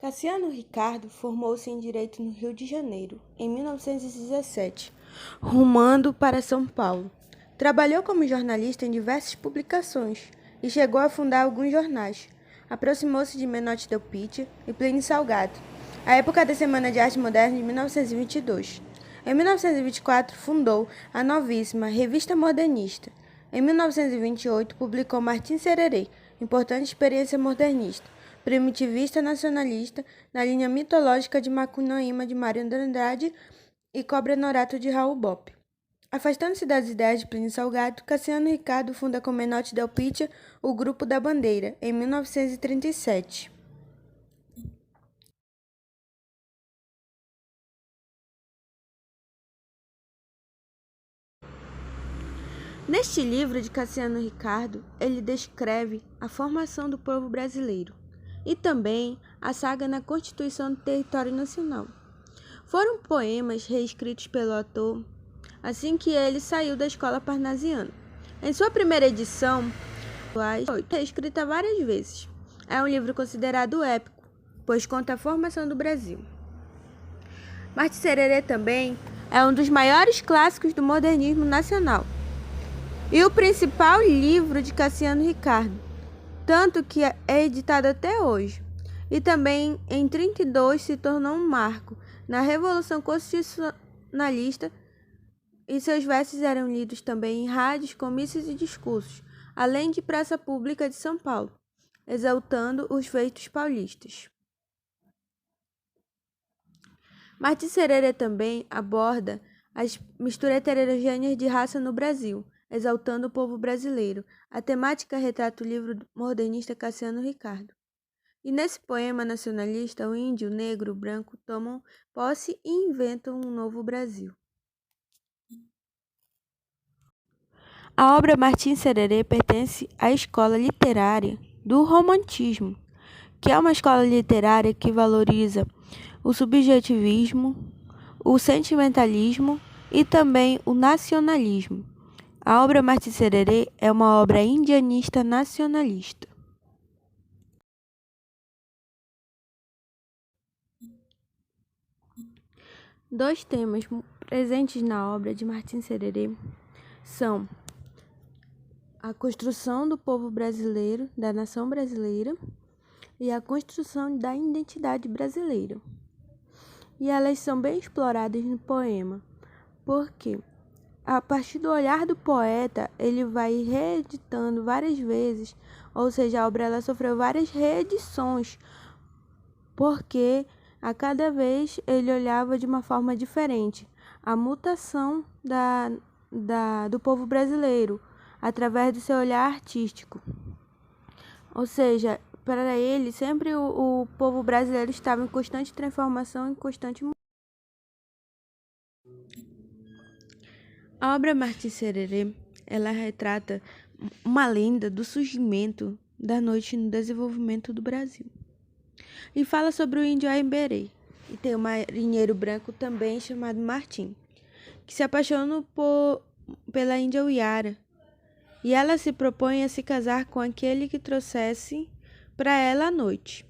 Cassiano Ricardo formou-se em Direito no Rio de Janeiro, em 1917, rumando para São Paulo. Trabalhou como jornalista em diversas publicações e chegou a fundar alguns jornais. Aproximou-se de Menotti Delpitia e Plínio Salgado, à época da Semana de Arte Moderna de 1922. Em 1924, fundou a novíssima Revista Modernista. Em 1928, publicou Martim Sererê, importante experiência modernista, primitivista nacionalista, na linha mitológica de Macunaíma de Mário de Andrade e Cobra Norato de Raul Bopp. Afastando-se das ideias de Plínio Salgado, Cassiano Ricardo funda com Menotti Delpitia o Grupo da Bandeira, em 1937. Neste livro de Cassiano Ricardo, ele descreve a formação do povo brasileiro e também a saga na constituição do território nacional. Foram poemas reescritos pelo autor assim que ele saiu da escola parnasiana. Em sua primeira edição, foi reescrita várias vezes. É um livro considerado épico, pois conta a formação do Brasil. Martim Sererê também é um dos maiores clássicos do modernismo nacional e o principal livro de Cassiano Ricardo, tanto que é editado até hoje. E também, em 1932, se tornou um marco na Revolução Constitucionalista e seus versos eram lidos também em rádios, comícios e discursos, além de praça pública de São Paulo, exaltando os feitos paulistas. Martim Sererê também aborda as misturas heterogêneas de raça no Brasil, exaltando o povo brasileiro. A temática retrata o livro do modernista Cassiano Ricardo. E nesse poema nacionalista, o índio, o negro, o branco tomam posse e inventam um novo Brasil. A obra Martim Sererê pertence à escola literária do romantismo, que é uma escola literária que valoriza o subjetivismo, o sentimentalismo e também o nacionalismo. A obra Martim Sererê é uma obra indianista nacionalista. Dois temas presentes na obra de Martim Sererê são a construção do povo brasileiro, da nação brasileira, e a construção da identidade brasileira. E elas são bem exploradas no poema, porque a partir do olhar do poeta, ele vai reeditando várias vezes, ou seja, a obra ela sofreu várias reedições, porque a cada vez ele olhava de uma forma diferente a mutação do povo brasileiro, através do seu olhar artístico. Ou seja, para ele, sempre o povo brasileiro estava em constante transformação, em constante mudança. A obra Martim Sererê, ela retrata uma lenda do surgimento da noite no desenvolvimento do Brasil. E fala sobre o índio Aimberê. E tem um marinheiro branco também chamado Martim, que se apaixona pela índia Uiara. E ela se propõe a se casar com aquele que trouxesse para ela à noite.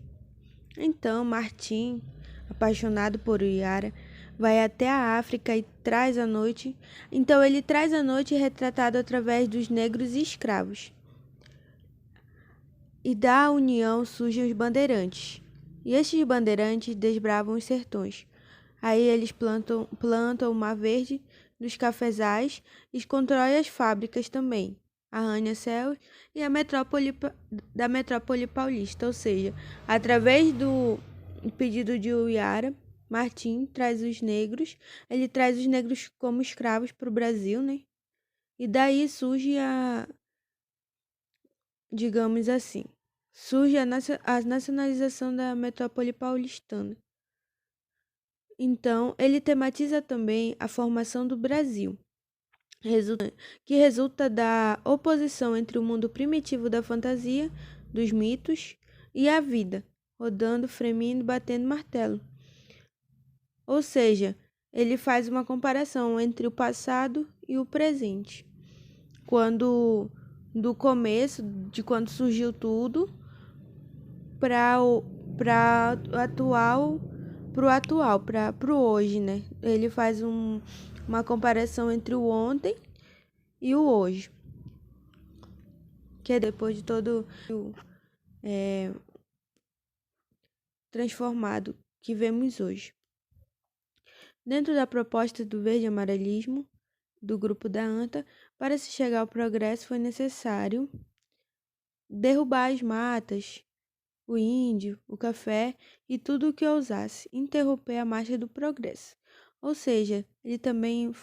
Então, Martim, apaixonado por Uiara, vai até a África e traz a noite. Então, ele traz a noite retratado através dos negros e escravos. E da união surgem os bandeirantes. E estes bandeirantes desbravam os sertões. Aí eles plantam o mar verde dos cafezais e constroem as fábricas também, arranha-céus e a da metrópole paulista. Ou seja, através do pedido de Uiara, Martim traz os negros, ele traz os negros como escravos para o Brasil, né? E daí surge digamos assim, surge a nacionalização da metrópole paulistana. Então, ele tematiza também a formação do Brasil, que resulta da oposição entre o mundo primitivo da fantasia, dos mitos, e a vida, rodando, fremendo, batendo martelo. Ou seja, ele faz uma comparação entre o passado e o presente. Do começo, de quando surgiu tudo, para para o atual, para o hoje, né? Ele faz uma comparação entre o ontem e o hoje, que é depois de todo é, transformado que vemos hoje. Dentro da proposta do verde-amarelismo, do grupo da ANTA, para se chegar ao progresso foi necessário derrubar as matas, o índio, o café e tudo o que ousasse interromper a marcha do progresso. Ou seja, ele também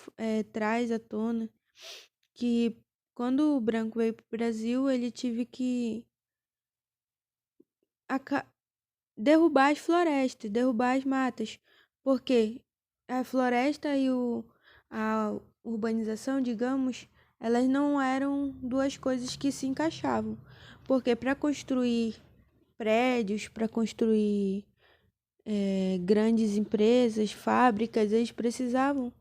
traz à tona que quando o branco veio para o Brasil, ele teve que derrubar as florestas, derrubar as matas, porque a floresta e a urbanização, digamos, elas não eram duas coisas que se encaixavam, porque para construir prédios, para construir grandes empresas, fábricas, eles precisavam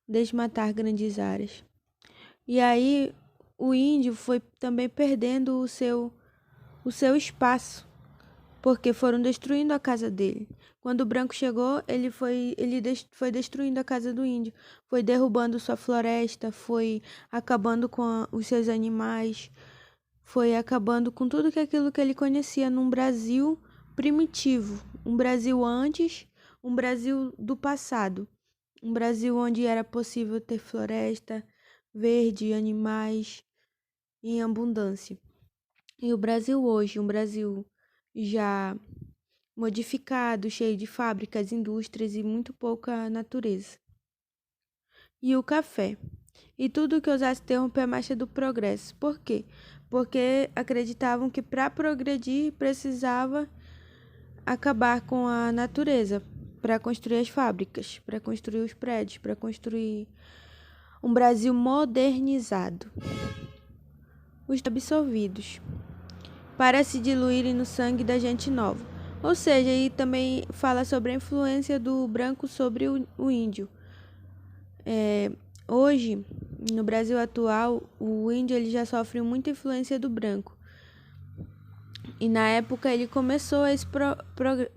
desmatar grandes áreas. E aí o índio foi também perdendo o seu espaço, porque foram destruindo a casa dele. Quando o branco chegou, ele foi destruindo a casa do índio, foi derrubando sua floresta, foi acabando com os seus animais, foi acabando com tudo aquilo que ele conhecia num Brasil primitivo, um Brasil antes, um Brasil do passado, um Brasil onde era possível ter floresta, verde, animais em abundância. E o Brasil hoje, um Brasil já modificado, cheio de fábricas, indústrias e muito pouca natureza. E o café. E tudo que ousasse interromper a marcha do progresso. Por quê? Porque acreditavam que para progredir precisava acabar com a natureza, para construir as fábricas, para construir os prédios, para construir um Brasil modernizado. Os absorvidos, para se diluírem no sangue da gente nova. Ou seja, aí também fala sobre a influência do branco sobre o índio. Hoje, no Brasil atual, o índio ele já sofre muita influência do branco. E na época ele começou esse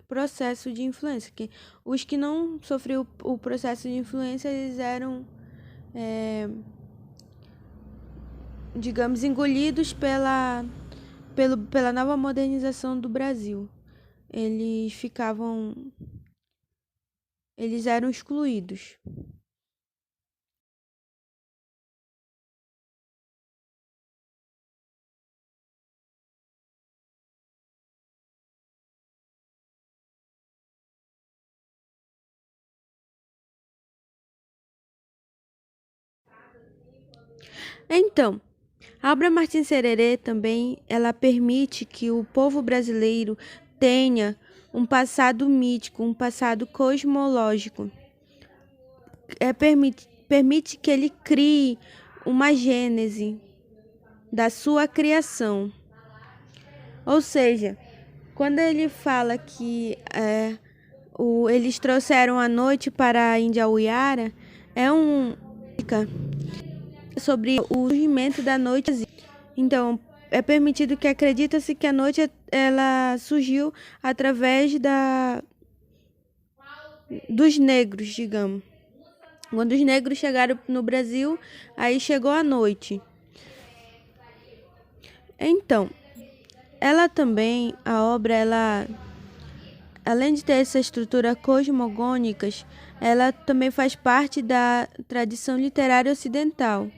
processo de influência. Que os que não sofriam o processo de influência, eles eram, digamos, engolidos pela nova modernização do Brasil. Eles eram excluídos. Então, a obra Martim Sererê também, ela permite que o povo brasileiro tenha um passado mítico, um passado cosmológico. Permite que ele crie uma gênese da sua criação. Ou seja, quando ele fala que eles trouxeram a noite para a Índia Uiara, é sobre o surgimento da noite. Então, é permitido que acredita-se que a noite ela surgiu através dos negros, digamos. Quando os negros chegaram no Brasil, aí chegou a noite. Então, ela também, a obra, ela, além de ter essa estrutura cosmogônica, ela também faz parte da tradição literária ocidental.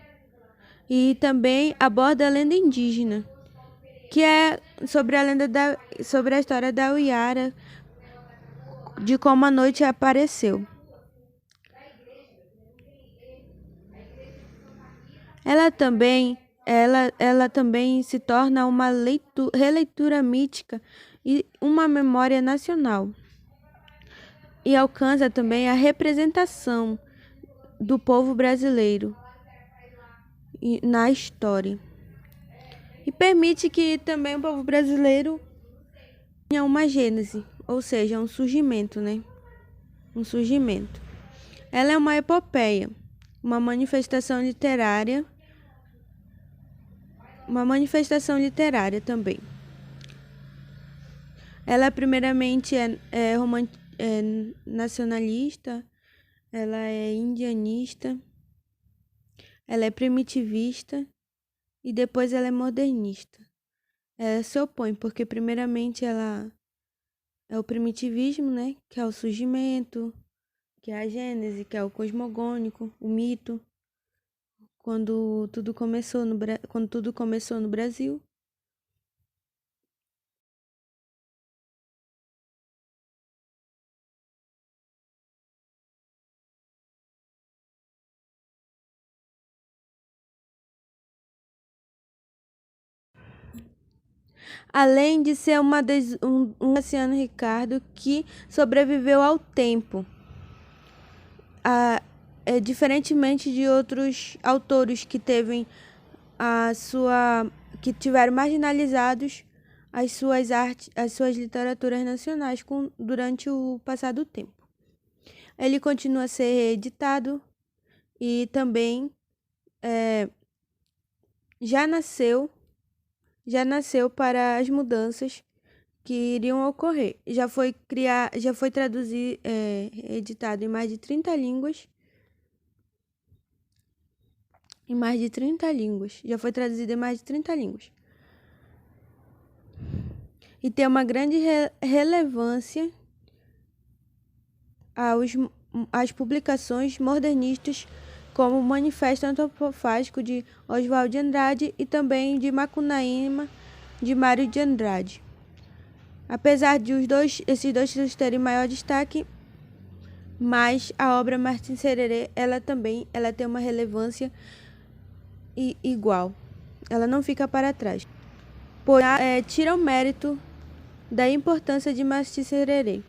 E também aborda a lenda indígena, que é sobre sobre a história da Uiara, de como a noite apareceu. Ela também se torna uma releitura mítica e uma memória nacional. E alcança também a representação do povo brasileiro na história. E permite que também o povo brasileiro tenha uma gênese, ou seja, um surgimento, né? Um surgimento. Ela é uma epopeia, uma manifestação literária também. Ela, primeiramente, é nacionalista, ela é indianista, ela é primitivista e depois ela é modernista. Ela se opõe, porque, primeiramente, ela é o primitivismo, né? Que é o surgimento, que é a gênese, que é o cosmogônico, o mito, quando tudo começou no Brasil. Além de ser Cassiano Ricardo que sobreviveu ao tempo. Diferentemente de outros autores que teve que tiveram marginalizados as suas literaturas nacionais durante o passar do tempo. Ele continua a ser editado e também já nasceu para as mudanças que iriam ocorrer. Já foi editado em mais de 30 línguas. Já foi traduzido em mais de 30 línguas. E tem uma grande relevância às publicações modernistas, como o Manifesto Antropofágico de Oswald de Andrade e também de Macunaíma, de Mário de Andrade. Apesar de esses dois títulos terem maior destaque, mas a obra Martim Sererê, ela tem uma relevância igual. Ela não fica para trás. Pois tira o mérito da importância de Martim Sererê.